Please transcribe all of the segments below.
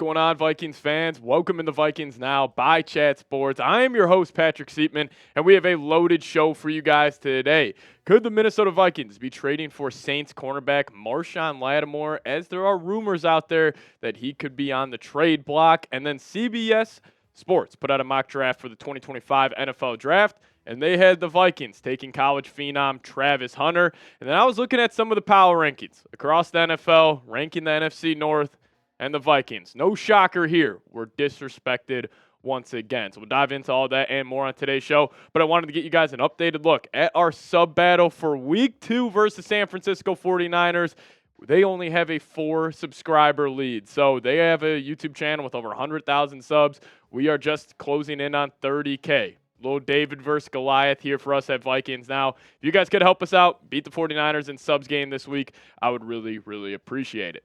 going on, Vikings fans? Welcome in the Vikings Now by Chat Sports. I am your host, Patrick Siepman, and we have a loaded show for you guys today. Could the Minnesota Vikings be trading for Saints cornerback Marshon Lattimore, as there are rumors out there that he could be on the trade block? And then CBS Sports put out a mock draft for the 2025 NFL Draft, and they had the Vikings taking college phenom Travis Hunter. And then I was looking at some of the power rankings across the NFL, ranking the NFC North, and the Vikings. No shocker here. We're disrespected once again. So we'll dive into all that and more on today's show. But I wanted to get you guys an updated look at our sub-battle for Week 2 versus San Francisco 49ers. They only have a 4-subscriber lead. So they have a YouTube channel with over 100,000 subs. We are just closing in on 30K. Little David versus Goliath here for us at Vikings Now. If you guys could help us out, beat the 49ers in subs game this week, I would really, really appreciate it.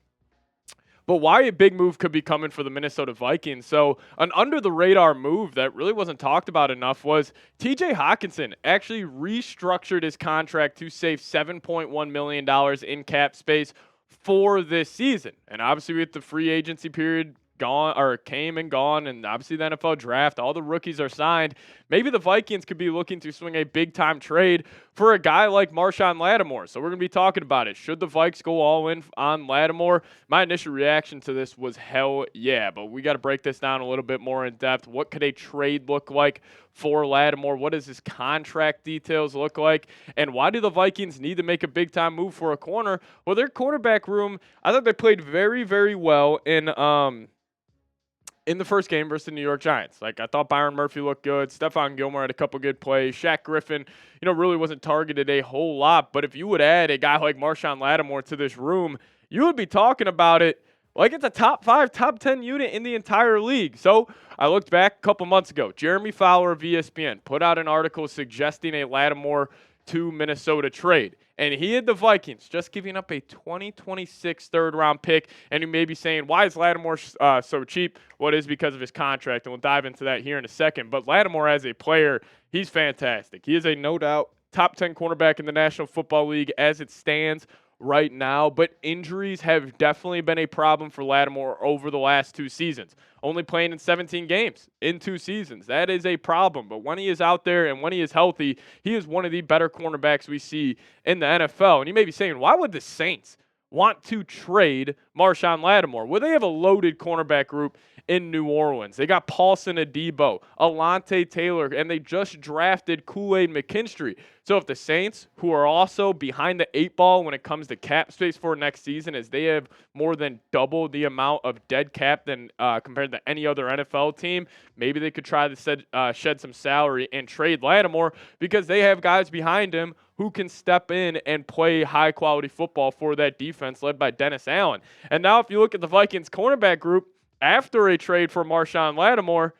But why a big move could be coming for the Minnesota Vikings? So an under-the-radar move that really wasn't talked about enough was TJ Hockenson actually restructured his contract to save $7.1 million in cap space for this season. And obviously with the free agency period came and gone, and obviously the NFL draft, all the rookies are signed. Maybe the Vikings could be looking to swing a big-time trade for a guy like Marshon Lattimore. So we're going to be talking about it. Should the Vikes go all in on Lattimore? My initial reaction to this was hell yeah, but we got to break this down a little bit more in depth. What could a trade look like for Lattimore? What does his contract details look like? And why do the Vikings need to make a big-time move for a corner? Well, their cornerback room, I thought they played very, very well in the first game versus the New York Giants. Like, I thought Byron Murphy looked good. Stephon Gilmore had a couple good plays. Shaq Griffin, really wasn't targeted a whole lot. But if you would add a guy like Marshon Lattimore to this room, you would be talking about it like it's a top 5, top 10 unit in the entire league. So I looked back a couple months ago. Jeremy Fowler of ESPN put out an article suggesting a Lattimore to Minnesota trade. And he had the Vikings just giving up a 2026 third-round pick. And you may be saying, why is Lattimore so cheap? Well, it is because of his contract, and we'll dive into that here in a second. But Lattimore, as a player, he's fantastic. He is a no-doubt top 10 cornerback in the National Football League as it stands right now, but injuries have definitely been a problem for Lattimore over the last 2 seasons. Only playing in 17 games in 2 seasons. That is a problem, but when he is out there and when he is healthy, he is one of the better cornerbacks we see in the NFL. And you may be saying, why would the Saints want to trade Marshon Lattimore? Well, they have a loaded cornerback group in New Orleans. They got Paulson Adebo, Alante Taylor, and they just drafted Kool-Aid McKinstry. So if the Saints, who are also behind the 8 ball when it comes to cap space for next season, as they have more than double the amount of dead cap than compared to any other NFL team, maybe they could try to shed some salary and trade Lattimore because they have guys behind him who can step in and play high-quality football for that defense led by Dennis Allen. And now if you look at the Vikings cornerback group, after a trade for Marshon Lattimore,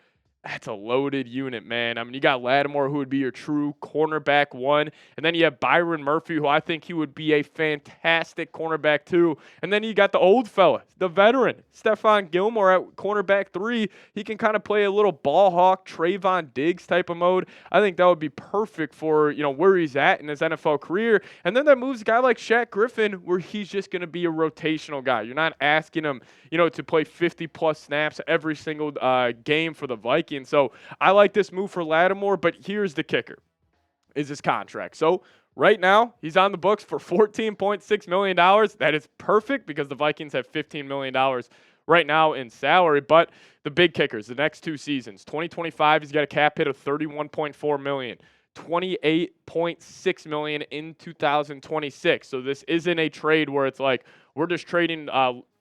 that's a loaded unit, man. I mean, you got Lattimore, who would be your true cornerback 1. And then you have Byron Murphy, who I think he would be a fantastic cornerback 2. And then you got the old fella, the veteran, Stephon Gilmore at cornerback 3. He can kind of play a little ball hawk, Trayvon Diggs type of mode. I think that would be perfect for, where he's at in his NFL career. And then that moves a guy like Shaq Griffin, where he's just going to be a rotational guy. You're not asking him, to play 50-plus snaps every single game for the Vikings. So I like this move for Lattimore, but here's the kicker, is his contract. So right now, he's on the books for $14.6 million. That is perfect because the Vikings have $15 million right now in salary. But the big kickers, the next 2 seasons, 2025, he's got a cap hit of $31.4 million. $28.6 million in 2026. So this isn't a trade where it's like we're just trading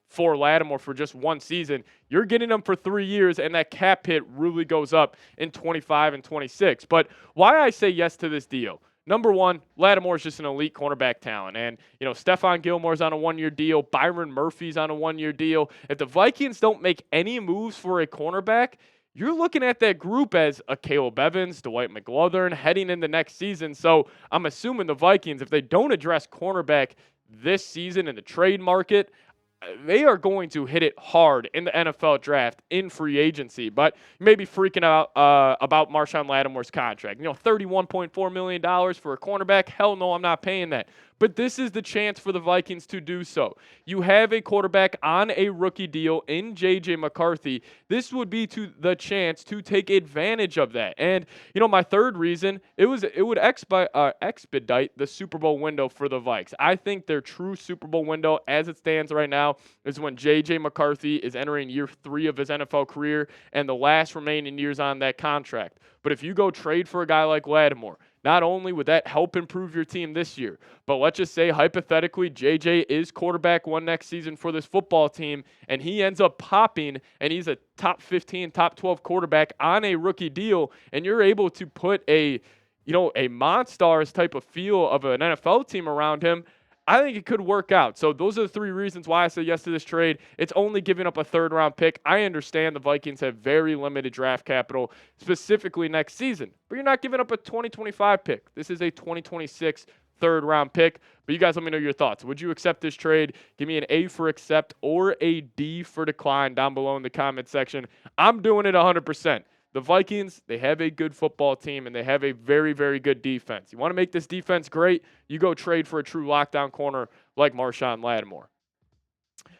for Lattimore for just 1 season. You're getting him for 3 years, and that cap hit really goes up in 25 and 26. But why I say yes to this deal, number one, Lattimore is just an elite cornerback talent. And, Stephon Gilmore's on a 1-year deal. Byron Murphy's on a 1-year deal. If the Vikings don't make any moves for a cornerback, you're looking at that group as a Caleb Evans, Dwight McGlothern heading into next season. So I'm assuming the Vikings, if they don't address cornerback this season in the trade market, they are going to hit it hard in the NFL draft in free agency. But you may be freaking out about Marshon Lattimore's contract. $31.4 million for a cornerback. Hell no, I'm not paying that. but this is the chance for the Vikings to do so. You have a quarterback on a rookie deal in J.J. McCarthy. This would be the chance to take advantage of that. And, my third reason, it would expedite the Super Bowl window for the Vikes. I think their true Super Bowl window, as it stands right now, is when J.J. McCarthy is entering year 3 of his NFL career and the last remaining years on that contract. But if you go trade for a guy like Lattimore, not only would that help improve your team this year, but let's just say hypothetically JJ is quarterback 1 next season for this football team, and he ends up popping, and he's a top 15, top 12 quarterback on a rookie deal, and you're able to put a Monstars type of feel of an NFL team around him. I think it could work out. So those are the 3 reasons why I said yes to this trade. It's only giving up a 3rd-round pick. I understand the Vikings have very limited draft capital, specifically next season. But you're not giving up a 2025 pick. This is a 2026 3rd-round pick. But you guys let me know your thoughts. Would you accept this trade? Give me an A for accept or a D for decline down below in the comment section. I'm doing it 100%. The Vikings, they have a good football team, and they have a very, very good defense. You want to make this defense great, you go trade for a true lockdown corner like Marshon Lattimore.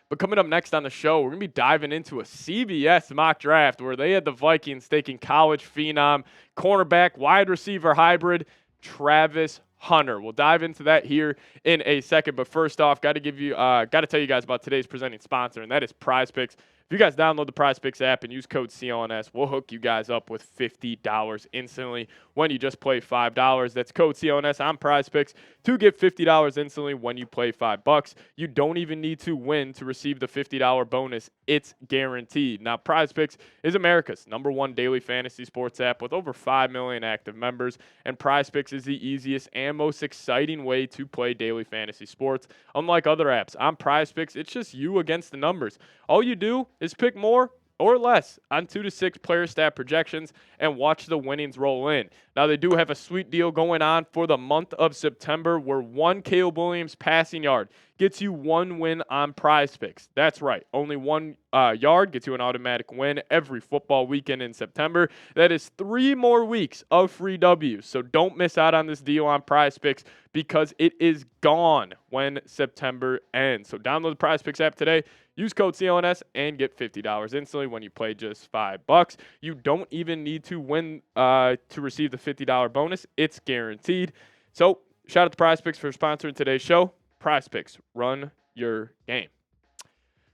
But coming up next on the show, we're going to be diving into a CBS mock draft where they had the Vikings taking college phenom, cornerback, wide receiver hybrid, Travis Hunter. We'll dive into that here in a second. But first off, got to tell you guys about today's presenting sponsor, and that is Prize Picks. If you guys download the Prize Picks app and use code CLNS, we'll hook you guys up with $50 instantly when you just play $5. That's code CLNS on Prize Picks to get $50 instantly when you play $5. You don't even need to win to receive the $50 bonus. It's guaranteed. Now, Prize Picks is America's #1 daily fantasy sports app with over 5 million active members, and Prize Picks is the easiest and most exciting way to play daily fantasy sports. Unlike other apps, on Prize Picks, it's just you against the numbers. All you do is pick more or less on 2 to 6 player stat projections and watch the winnings roll in. Now, they do have a sweet deal going on for the month of September where 1 Caleb Williams passing yard gets you 1 win on Prize Picks. That's right. Only 1 yard gets you an automatic win every football weekend in September. That is 3 more weeks of free W's. So don't miss out on this deal on Prize Picks because it is gone when September ends. So download the Prize Picks app today. Use code CLNS and get $50 instantly when you play just $5. You don't even need to win to receive the $50 bonus. It's guaranteed. So shout out to Prize Picks for sponsoring today's show. Prize Picks, run your game.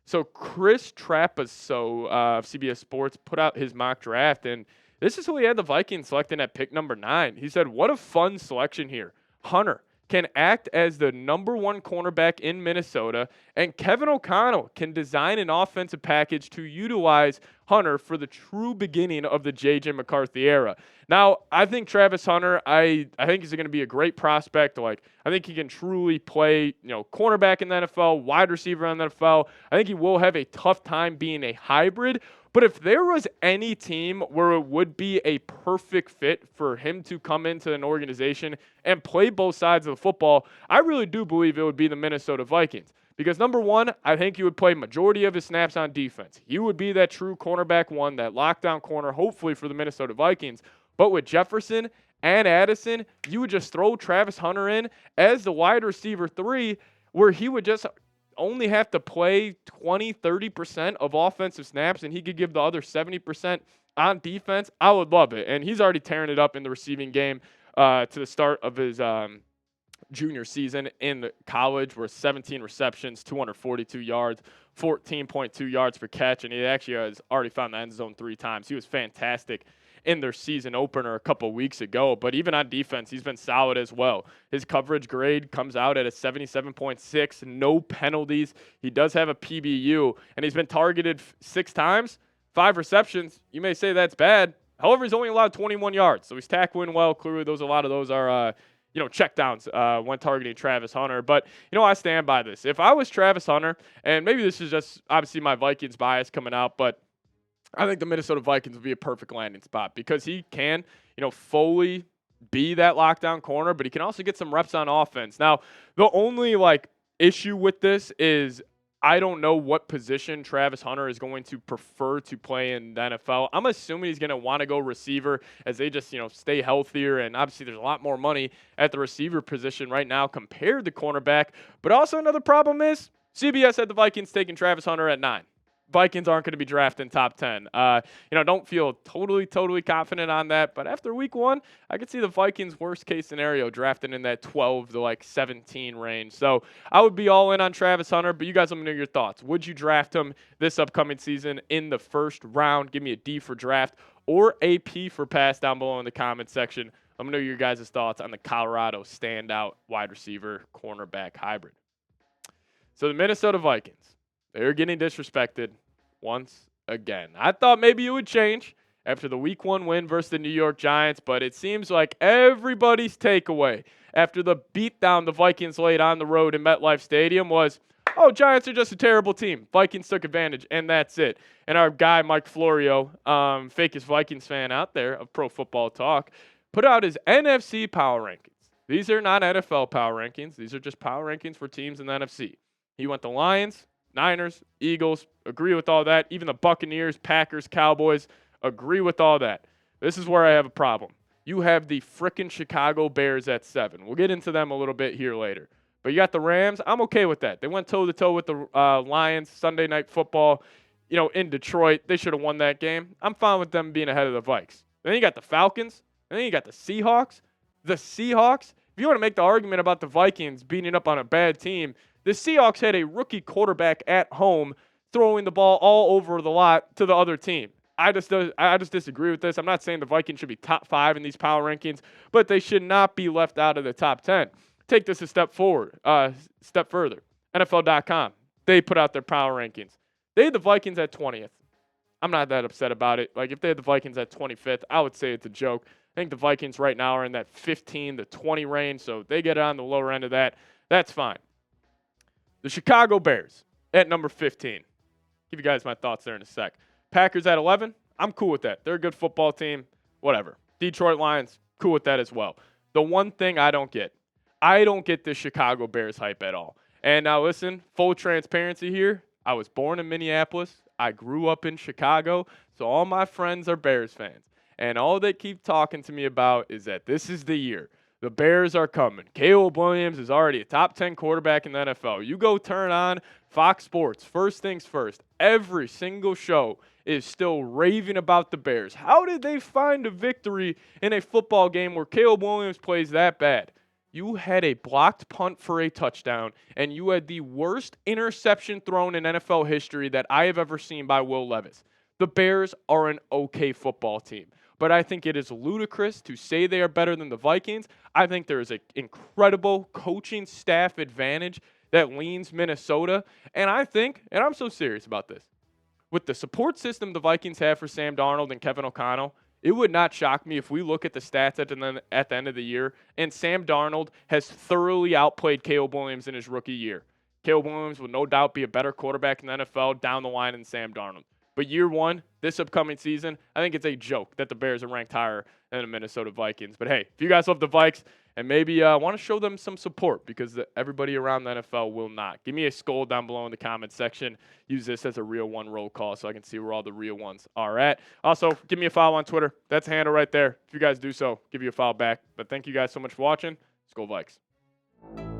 So Chris Trapasso of CBS Sports put out his mock draft, and this is who he had the Vikings selecting at pick number 9. He said, what a fun selection here. Hunter can act as the #1 cornerback in Minnesota, and Kevin O'Connell can design an offensive package to utilize Hunter for the true beginning of the J.J. McCarthy era. Now, I think Travis Hunter, I think he's going to be a great prospect. I think he can truly play, cornerback in the NFL, wide receiver in the NFL. I think he will have a tough time being a hybrid. But if there was any team where it would be a perfect fit for him to come into an organization and play both sides of the football, I really do believe it would be the Minnesota Vikings. Because number 1, I think he would play majority of his snaps on defense. He would be that true cornerback 1, that lockdown corner, hopefully for the Minnesota Vikings. But with Jefferson and Addison, you would just throw Travis Hunter in as the wide receiver 3, where he would just only have to play 20-30% of offensive snaps, and he could give the other 70% on defense. I would love it. And he's already tearing it up in the receiving game to the start of his junior season in college, where 17 receptions, 242 yards, 14.2 yards per catch, and he actually has already found the end zone 3 times. He was fantastic in their season opener a couple weeks ago. But even on defense, he's been solid as well. His coverage grade comes out at a 77.6, no penalties. He does have a PBU, and he's been targeted 6 times, 5 receptions. You may say that's bad. However, he's only allowed 21 yards, so he's tackling well. Clearly, a lot of those are checkdowns when targeting Travis Hunter. But, I stand by this. If I was Travis Hunter, and maybe this is just obviously my Vikings bias coming out, but I think the Minnesota Vikings would be a perfect landing spot because he can, fully be that lockdown corner, but he can also get some reps on offense. Now, the only issue with this is I don't know what position Travis Hunter is going to prefer to play in the NFL. I'm assuming he's going to want to go receiver as they just, stay healthier. And obviously there's a lot more money at the receiver position right now compared to cornerback. But also another problem is CBS had the Vikings taking Travis Hunter at 9. Vikings aren't going to be drafting top 10. Don't feel totally confident on that. But after week 1, I could see the Vikings' worst case scenario drafting in that 12 to 17 range. So I would be all in on Travis Hunter, but you guys let me know your thoughts. Would you draft him this upcoming season in the first round? Give me a D for draft or a P for pass down below in the comment section. Let me know your guys' thoughts on the Colorado standout wide receiver cornerback hybrid. So the Minnesota Vikings, they're getting disrespected once again. I thought maybe it would change after the week 1 win versus the New York Giants, but it seems like everybody's takeaway after the beatdown the Vikings laid on the road in MetLife Stadium was, oh, Giants are just a terrible team. Vikings took advantage, and that's it. And our guy, Mike Florio, fakest Vikings fan out there of Pro Football Talk, put out his NFC Power Rankings. These are not NFL Power Rankings. These are just Power Rankings for teams in the NFC. He went the Lions, Niners, Eagles, agree with all that. Even the Buccaneers, Packers, Cowboys, agree with all that. This is where I have a problem. You have the frickin' Chicago Bears at 7. We'll get into them a little bit here later. But you got the Rams. I'm okay with that. They went toe-to-toe with the Lions Sunday Night Football, in Detroit. They should have won that game. I'm fine with them being ahead of the Vikes. Then you got the Falcons. And then you got the Seahawks. The Seahawks, if you want to make the argument about the Vikings beating up on a bad team, the Seahawks had a rookie quarterback at home throwing the ball all over the lot to the other team. I just disagree with this. I'm not saying the Vikings should be top 5 in these power rankings, but they should not be left out of the top 10. Take this a step further. NFL.com, they put out their power rankings. They had the Vikings at 20th. I'm not that upset about it. Like, if they had the Vikings at 25th, I would say it's a joke. I think the Vikings right now are in that 15 to 20 range, so they get on the lower end of that. That's fine. The Chicago Bears at number 15. Give you guys my thoughts there in a sec. Packers at 11. I'm cool with that. They're a good football team. Whatever. Detroit Lions, cool with that as well. The one thing I don't get the Chicago Bears hype at all. And now listen, full transparency here. I was born in Minneapolis. I grew up in Chicago. So all my friends are Bears fans. And all they keep talking to me about is that this is the year. The Bears are coming. Caleb Williams is already a top 10 quarterback in the NFL. You go turn on Fox Sports. First things first. Every single show is still raving about the Bears. How did they find a victory in a football game where Caleb Williams plays that bad? You had a blocked punt for a touchdown, and you had the worst interception thrown in NFL history that I have ever seen by Will Levis. The Bears are an okay football team. But I think it is ludicrous to say they are better than the Vikings. I think there is an incredible coaching staff advantage that leans Minnesota. And I think, and I'm so serious about this, with the support system the Vikings have for Sam Darnold and Kevin O'Connell, it would not shock me if we look at the stats at the end of the year and Sam Darnold has thoroughly outplayed Caleb Williams in his rookie year. Caleb Williams will no doubt be a better quarterback in the NFL down the line than Sam Darnold. But year 1, this upcoming season, I think it's a joke that the Bears are ranked higher than the Minnesota Vikings. But hey, if you guys love the Vikes and maybe want to show them some support because everybody around the NFL will not, give me a SKOL down below in the comment section. Use this as a real one roll call so I can see where all the real ones are at. Also, give me a follow on Twitter. That's the handle right there. If you guys do so, give you a follow back. But thank you guys so much for watching. SKOL Vikes.